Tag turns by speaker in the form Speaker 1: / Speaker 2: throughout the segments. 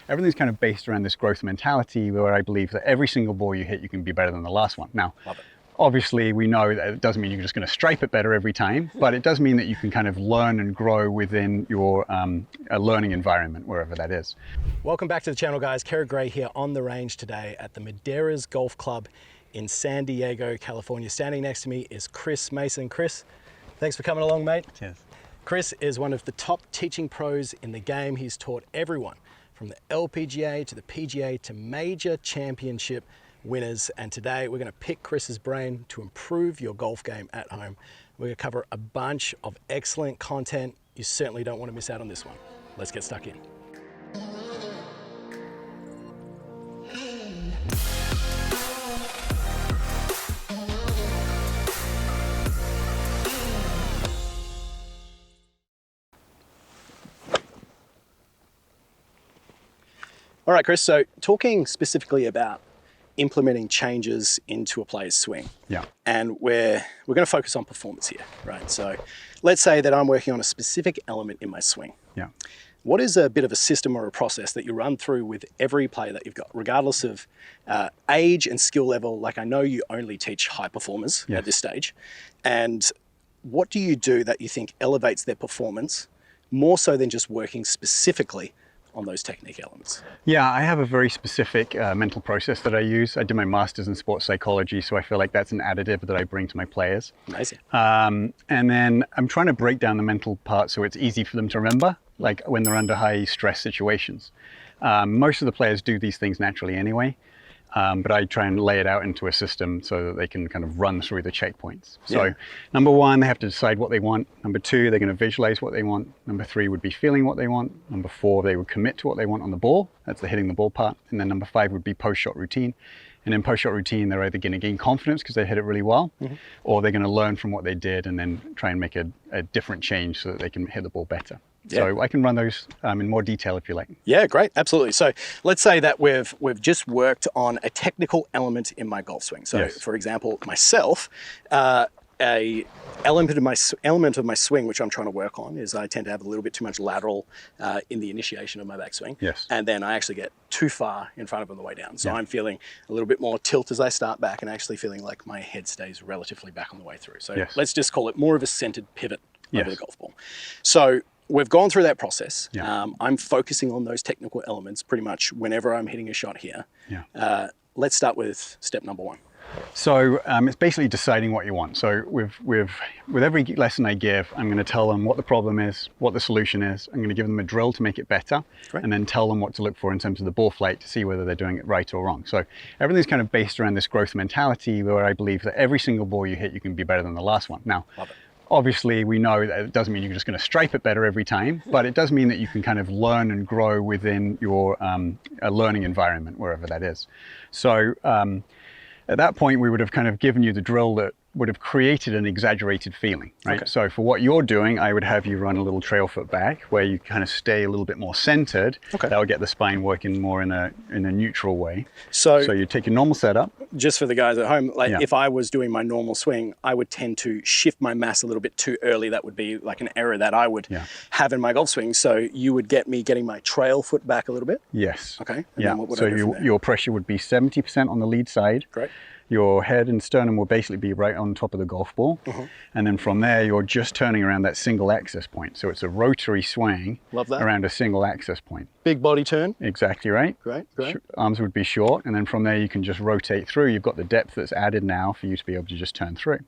Speaker 1: everything's kind of based around this growth mentality where I believe that every single ball you hit, you can be better than the last one. Now, obviously we know that it doesn't mean you're just going to stripe it better every time, but it does mean that you can kind of learn and grow within your a learning environment, wherever that is.
Speaker 2: Welcome back to the channel, guys. Kerrod Gray here on the range today at the Madeiras Golf Club in San Diego, California. Standing next to me is Chris Mason. Chris, thanks for coming along, mate.
Speaker 1: Cheers.
Speaker 2: Chris is one of the top teaching pros in the game. He's taught everyone from the LPGA to the PGA to major championship winners. And today we're going to pick Chris's brain to improve your golf game at home. We're going to cover a bunch of excellent content. You certainly don't want to miss out on this one. Let's get stuck in. All right, Chris, so talking specifically about implementing changes into a player's swing.
Speaker 1: Yeah.
Speaker 2: And we're going to focus on performance here, right? So let's say that I'm working on a specific element in my swing.
Speaker 1: Yeah.
Speaker 2: What is a bit of a system or a process that you run through with every player that you've got, regardless of age and skill level? Like, I know you only teach high performers at this stage. And what do you do that you think elevates their performance more so than just working specifically on those technique elements?
Speaker 1: Yeah, I have a very specific mental process that I use. I did my master's in sports psychology, so I feel like that's an additive that I bring to my players.
Speaker 2: Amazing.
Speaker 1: And then I'm trying to break down the mental part so it's easy for them to remember, like when they're under high stress situations. Most of the players do these things naturally anyway, but I try and lay it out into a system so that they can kind of run through the checkpoints. So number one, they have to decide what they want. Number two, they're going to visualize what they want. Number three would be feeling what they want. Number four, they would commit to what they want on the ball. That's the hitting the ball part. And then number five would be post-shot routine. And in post-shot routine, they're either going to gain confidence because they hit it really well, or they're going to learn from what they did and then try and make a different change so that they can hit the ball better. So I can run those in more detail if you like.
Speaker 2: Yeah, great, absolutely. So let's say that we've just worked on a technical element in my golf swing. So for example, myself, a element of my swing which I'm trying to work on is I tend to have a little bit too much lateral in the initiation of my backswing. And then I actually get too far in front of on the way down. So I'm feeling a little bit more tilt as I start back and actually feeling like my head stays relatively back on the way through. So let's just call it more of a centered pivot over the golf ball. So we've gone through that process. I'm focusing on those technical elements pretty much whenever I'm hitting a shot here. Let's start with step number one.
Speaker 1: So it's basically deciding what you want. So with every lesson I give, I'm going to tell them what the problem is, what the solution is. I'm going to give them a drill to make it better, and then tell them what to look for in terms of the ball flight to see whether they're doing it right or wrong. So everything's kind of based around this growth mentality where I believe that every single ball you hit, you can be better than the last one. Now, obviously, we know that it doesn't mean you're just going to stripe it better every time, but it does mean that you can kind of learn and grow within your a learning environment, wherever that is. So at that point, we would have kind of given you the drill that would have created an exaggerated feeling, right? So for what you're doing, I would have you run a little trail foot back where you kind of stay a little bit more centered. That would get the spine working more in a neutral way. So you take your normal setup.
Speaker 2: Just for the guys at home, like if I was doing my normal swing, I would tend to shift my mass a little bit too early. That would be like an error that I would have in my golf swing. So you would get me getting my trail foot back a little bit?
Speaker 1: Yes.
Speaker 2: Okay.
Speaker 1: And so your pressure would be 70% on the lead side.
Speaker 2: Great.
Speaker 1: Your head and sternum will basically be right on top of the golf ball. And then from there, you're just turning around that single axis point. So it's a rotary swing around a single axis point.
Speaker 2: Big body turn.
Speaker 1: Exactly right.
Speaker 2: Great.
Speaker 1: Arms would be short. And then from there, you can just rotate through. You've got the depth that's added now for you to be able to just turn through.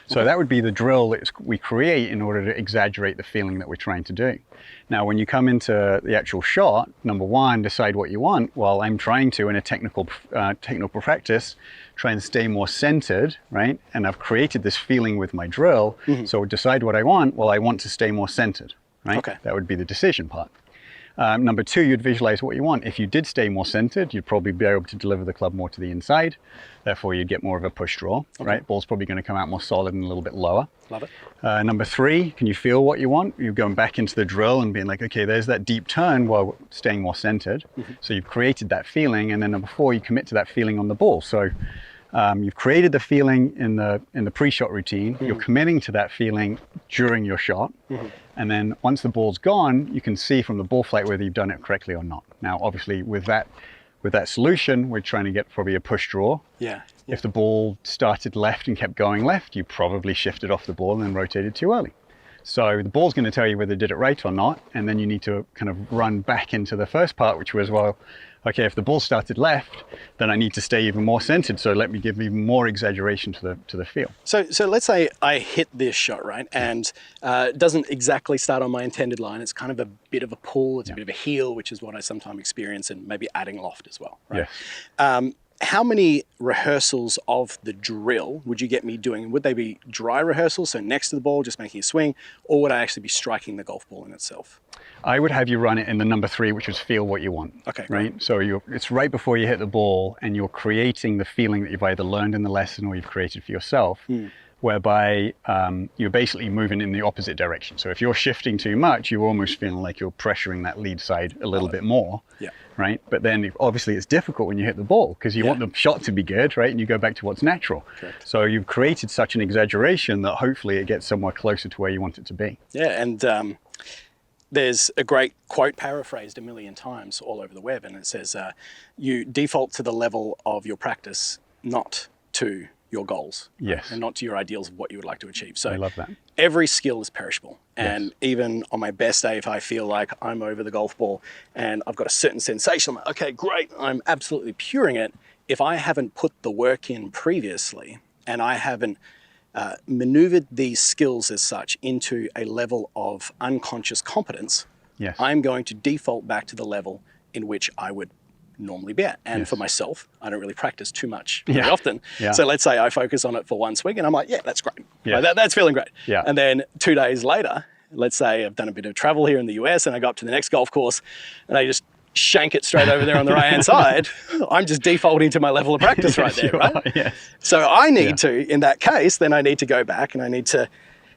Speaker 1: So that would be the drill that we create in order to exaggerate the feeling that we're trying to do. Now, when you come into the actual shot, number one, decide what you want. Well, I'm trying to, in a technical practice, try and stay more centered, right? And I've created this feeling with my drill. So decide what I want. Well, I want to stay more centered, right? That would be the decision part. Number two, you'd visualize what you want. If you did stay more centered, you'd probably be able to deliver the club more to the inside. Therefore, you'd get more of a push draw, right? Ball's probably going to come out more solid and a little bit lower.
Speaker 2: Love it.
Speaker 1: Number three, can you feel what you want? You're going back into the drill and being like, okay, there's that deep turn while staying more centered. So you've created that feeling. And then number four, you commit to that feeling on the ball. So you've created the feeling in the pre-shot routine. You're committing to that feeling during your shot. And then once the ball's gone, you can see from the ball flight whether you've done it correctly or not. Now, obviously, with that solution, we're trying to get probably a push draw.
Speaker 2: Yeah.
Speaker 1: If the ball started left and kept going left, you probably shifted off the ball and then rotated too early. So the ball's going to tell you whether you did it right or not, and then you need to kind of run back into the first part, which was, well, okay, if the ball started left, then I need to stay even more centered, so let me give even more exaggeration to the feel.
Speaker 2: So let's say I hit this shot, right, and it doesn't exactly start on my intended line. It's kind of a bit of a pull, it's a bit of a heel, which is what I sometimes experience, and maybe adding loft as well, right?
Speaker 1: Yes.
Speaker 2: How many rehearsals of the drill would you get me doing? Would they be dry rehearsals, so next to the ball, just making a swing, or would I actually be striking the golf ball in itself?
Speaker 1: I would have you run it in the number 3, which was feel what you want.
Speaker 2: Okay.
Speaker 1: Right? So it's right before you hit the ball, and you're creating the feeling that you've either learned in the lesson or you've created for yourself, whereby you're basically moving in the opposite direction. So if you're shifting too much, you're almost feeling like you're pressuring that lead side a little bit more.
Speaker 2: Yeah.
Speaker 1: Right? But then obviously it's difficult when you hit the ball because you want the shot to be good, right? And you go back to what's natural.
Speaker 2: Correct.
Speaker 1: So you've created such an exaggeration that hopefully it gets somewhere closer to where you want it to be.
Speaker 2: Yeah, and there's a great quote paraphrased a million times all over the web, and it says, you default to the level of your practice, not to your goals.
Speaker 1: Yes.
Speaker 2: And not to your ideals of what you would like to achieve. So
Speaker 1: I love that.
Speaker 2: Every skill is perishable. And even on my best day, if I feel like I'm over the golf ball and I've got a certain sensation, I'm like, okay, great, I'm absolutely puring it. If I haven't put the work in previously and I haven't maneuvered these skills as such into a level of unconscious competence, I'm going to default back to the level in which I would normally be at. And for myself, I don't really practice too much very often. So let's say I focus on it for one swing and I'm like, yeah, that's great. Like, that's feeling great. And then 2 days later, let's say I've done a bit of travel here in the US and I go up to the next golf course and I just shank it straight over there on the right-hand side. I'm just defaulting to my level of practice right there, right? So I need to, in that case, then I need to go back and I need to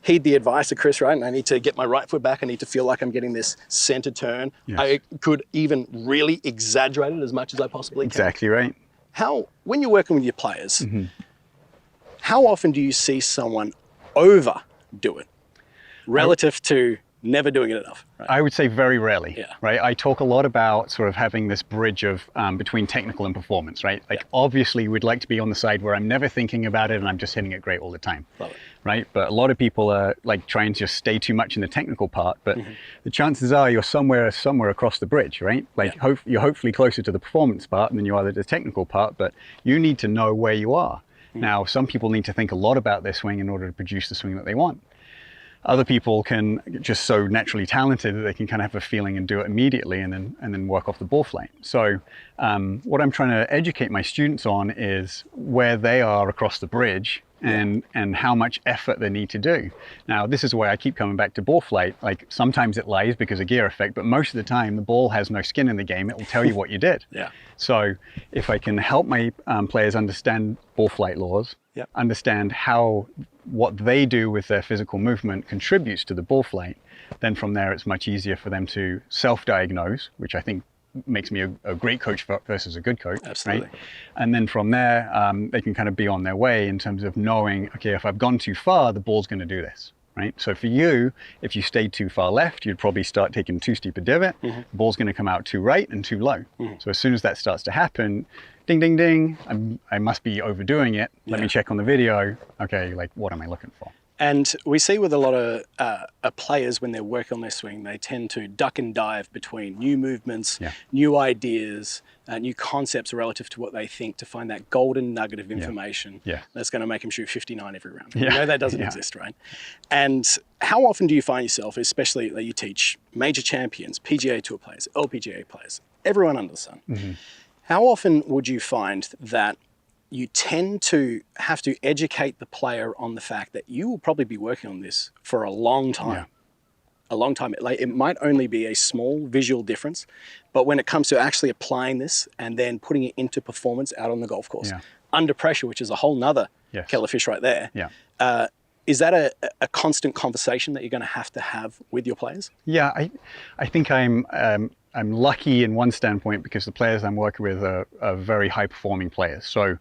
Speaker 2: heed the advice of Chris, right? And I need to get my right foot back. I need to feel like I'm getting this center turn. I could even really exaggerate it as much as I possibly can.
Speaker 1: Exactly right.
Speaker 2: When you're working with your players, how often do you see someone overdo it relative to never doing it enough? Right?
Speaker 1: I would say very rarely, right? I talk a lot about sort of having this bridge of between technical and performance, right? Like obviously we'd like to be on the side where I'm never thinking about it and I'm just hitting it great all the time.
Speaker 2: Love it.
Speaker 1: Right? But a lot of people are like trying to just stay too much in the technical part, but the chances are you're somewhere across the bridge, right? Like you're hopefully closer to the performance part than you are to the technical part, but you need to know where you are. Now, some people need to think a lot about their swing in order to produce the swing that they want. Other people can just so naturally talented that they can kind of have a feeling and do it immediately and then work off the ball flight. So what I'm trying to educate my students on is where they are across the bridge and how much effort they need to do. Now, this is where I keep coming back to ball flight. Like sometimes it lies because of gear effect, but most of the time the ball has no skin in the game. It will tell you what you did. So if I can help my players understand ball flight laws, understand how what they do with their physical movement contributes to the ball flight, then from there it's much easier for them to self-diagnose, which I think makes me a great coach versus a good coach.
Speaker 2: Absolutely.
Speaker 1: Right? And then from there, they can kind of be on their way in terms of knowing, okay, if I've gone too far, the ball's going to do this. Right? So for you, if you stayed too far left, you'd probably start taking too steep a divot. The ball's going to come out too right and too low. So as soon as that starts to happen, ding, ding, ding, I must be overdoing it. Let me check on the video. Okay, like what am I looking for?
Speaker 2: And we see with a lot of players when they're working on their swing, they tend to duck and dive between new movements, new ideas, new concepts relative to what they think to find that golden nugget of information that's going to make them shoot 59 every round. You know that doesn't exist, right? And how often do you find yourself, especially that you teach major champions, PGA Tour players, LPGA players, everyone under the sun, how often would you find that you tend to have to educate the player on the fact that you will probably be working on this for a long time? A long time. It might only be a small visual difference, but when it comes to actually applying this and then putting it into performance out on the golf course, under pressure, which is a whole nother kettle of fish right there, is that a constant conversation that you're going to have with your players? Yeah,
Speaker 1: I think I'm lucky in one standpoint because the players I'm working with are very high performing players. So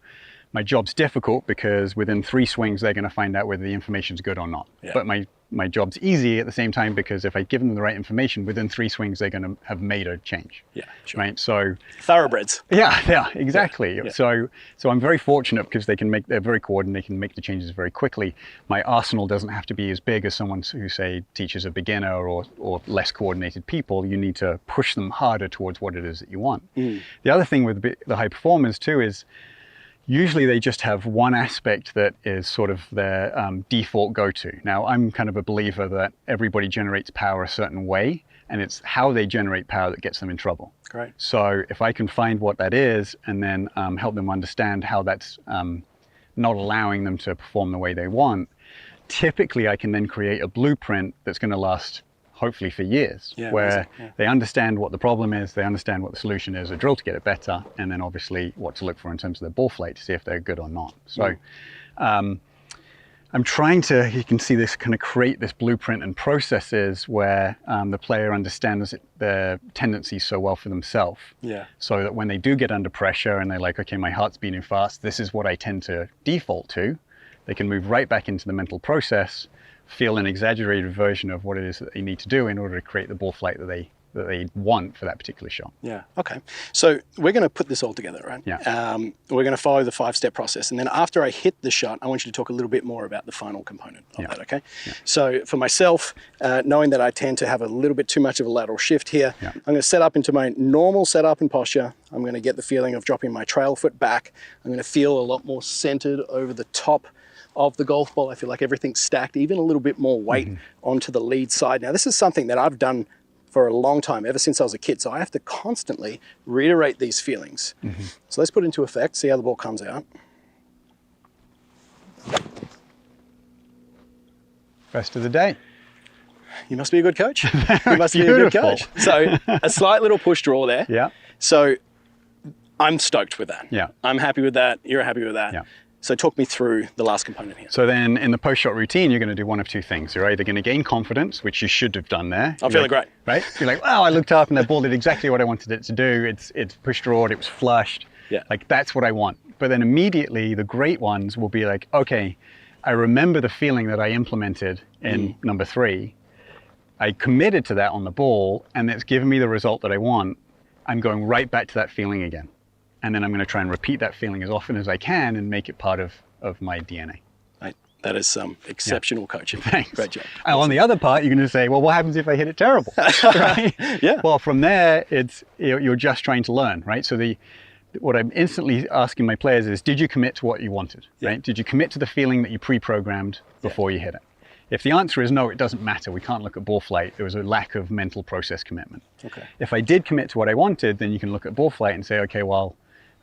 Speaker 1: my job's difficult because within 3 swings, they're going to find out whether the information's good or not. But my job's easy at the same time, because if I give them the right information, within 3 swings, they're going to have made a change.
Speaker 2: Yeah, sure.
Speaker 1: Right. So
Speaker 2: thoroughbreds.
Speaker 1: yeah, exactly.
Speaker 2: Yeah.
Speaker 1: So I'm very fortunate because they're very coordinated, they can make the changes very quickly. My arsenal doesn't have to be as big as someone who, say, teaches a beginner or less coordinated people. You need to push them harder towards what it is that you want. The other thing with the high performers too is usually they just have one aspect that is sort of their default go-to. Now, I'm kind of a believer that everybody generates power a certain way, and it's how they generate power that gets them in trouble.
Speaker 2: Great.
Speaker 1: So if I can find what that is and then help them understand how that's not allowing them to perform the way they want, typically I can then create a blueprint that's going to last hopefully for years, where they understand what the problem is, they understand what the solution is, a drill to get it better, and then obviously what to look for in terms of their ball flight to see if they're good or not. So I'm trying to, you can see this, kind of create this blueprint and processes where the player understands their tendencies so well for themselves. Yeah. So that when they do get under pressure and they're like, okay, my heart's beating fast, this is what I tend to default to, they can move right back into the mental process, feel an exaggerated version of what it is that they need to do in order to create the ball flight that they want for that particular shot.
Speaker 2: Yeah, okay. So we're going to put this all together, right?
Speaker 1: Yeah.
Speaker 2: We're going to follow the 5-step process. And then after I hit the shot, I want you to talk a little bit more about the final component of that, okay? Yeah. So for myself, knowing that I tend to have a little bit too much of a lateral shift here, I'm going to set up into my normal setup and posture. I'm going to get the feeling of dropping my trail foot back. I'm going to feel a lot more centered over the top of the golf ball. I feel like everything's stacked, even a little bit more weight onto the lead side. Now, this is something that I've done for a long time, ever since I was a kid. So I have to constantly reiterate these feelings. So let's put it into effect, see how the ball comes out.
Speaker 1: Rest of the day.
Speaker 2: You must be a good coach. You must be a good coach. So a slight little push draw there.
Speaker 1: Yeah.
Speaker 2: So I'm stoked with that.
Speaker 1: Yeah.
Speaker 2: I'm happy with that. You're happy with that.
Speaker 1: Yeah.
Speaker 2: So talk me through the last component here.
Speaker 1: So then in the post-shot routine, you're going to do one of 2 things. You're either going to gain confidence, which you should have done there.
Speaker 2: I'm feeling great.
Speaker 1: Right? You're like, wow, I looked up and that ball did exactly what I wanted it to do. It's push drawed, it was flushed.
Speaker 2: Yeah.
Speaker 1: Like, that's what I want. But then immediately the great ones will be like, okay, I remember the feeling that I implemented in number 3. I committed to that on the ball, and it's given me the result that I want. I'm going right back to that feeling again. And then I'm going to try and repeat that feeling as often as I can and make it part of my DNA.
Speaker 2: Right. That is some exceptional coaching.
Speaker 1: Thanks.
Speaker 2: Great job.
Speaker 1: And on the other part, you're going to say, well, what happens if I hit it terrible? Right?
Speaker 2: Yeah.
Speaker 1: Well, from there, you're just trying to learn, right? So what I'm instantly asking my players is, did you commit to what you wanted? Right? Did you commit to the feeling that you pre-programmed before you hit it? If the answer is no, it doesn't matter. We can't look at ball flight. There was a lack of mental process commitment. Okay. If I did commit to what I wanted, then you can look at ball flight and say, okay, well,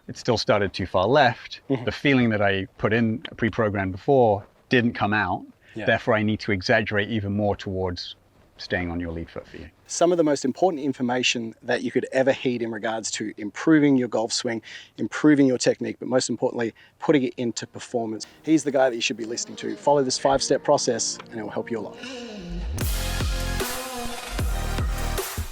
Speaker 1: it still started too far left. The feeling that I put in pre-programmed before didn't come out. Therefore, I need to exaggerate even more towards staying on your lead foot for you.
Speaker 2: Some of the most important information that you could ever heed in regards to improving your golf swing, improving your technique, but most importantly, putting it into performance. He's the guy that you should be listening to. Follow this 5-step process and it will help you a lot.